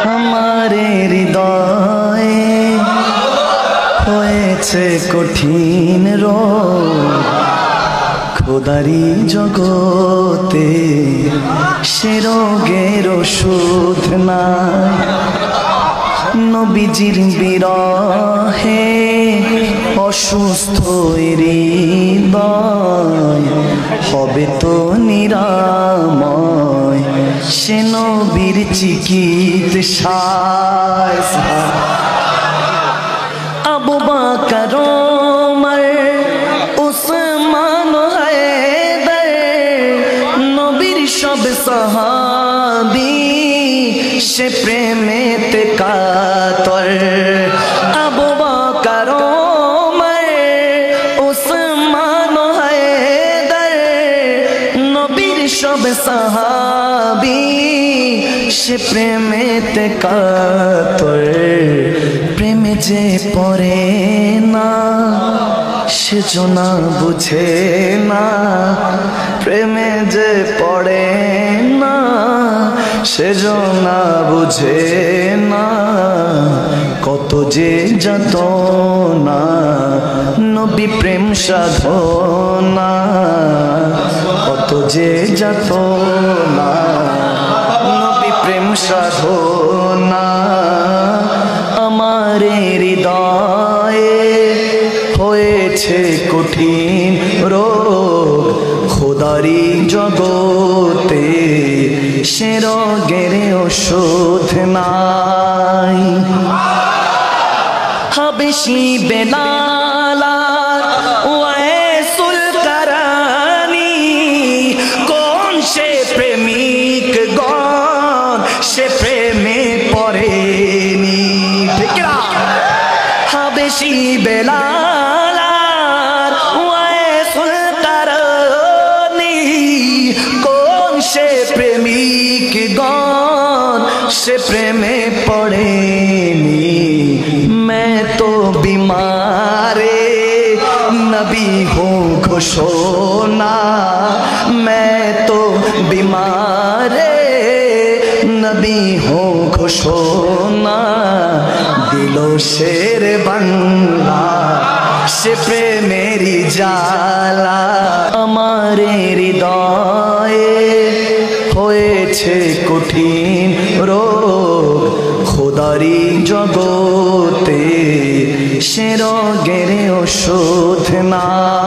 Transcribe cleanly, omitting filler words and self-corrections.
हमारे हृदय হয়েছে কঠিন রোগ খোদারি জগতে সে রোগের ওষুধ নাই নবীজির বিরহে অসুস্থ হৃদয় হবে তো নিরাময় সে নবীর চিকিৎসায় আবু বকর ওমর উসমান হায়দার নবীর সব সাহাবী সে প্রেমেতে কাতর আবু বকর ওমর উসমান হায়দার নবীর সব সাহাবী সে প্রেমেতে কাতর প্রেমে যে পড়ে না সে না বুঝে না প্রেমে যে পড়ে না সে না বুঝে না কত যে যাতনা নবী প্রেম সাধনা কত যে যাতনা নবী প্রেম সাধনা আমারে হৃদয়ে হয়েছে কঠিন রোগ খোদারি জগতে সে রোগের ওষুধ নাই হাবেশি বেলাল ওয়াইসুল কারানি কোন সে প্রেমিক গণ সে প্রেমে পড়েনি হাবেশি বেলাল ওয়াইসুল কারানি কোন সে প্রেমিক গণ সে প্রেমে পড়েনি मैं तो बीमारे नबी हूँ घोषणा मैं तो बीमारे नबी हूँ घोषणा दिलो शेर बंगला से प्रेमेरी जाला हमारे हृदये হয়েছে কঠিন রোগ খোদারি জগতে সে রোগের ওষুধ না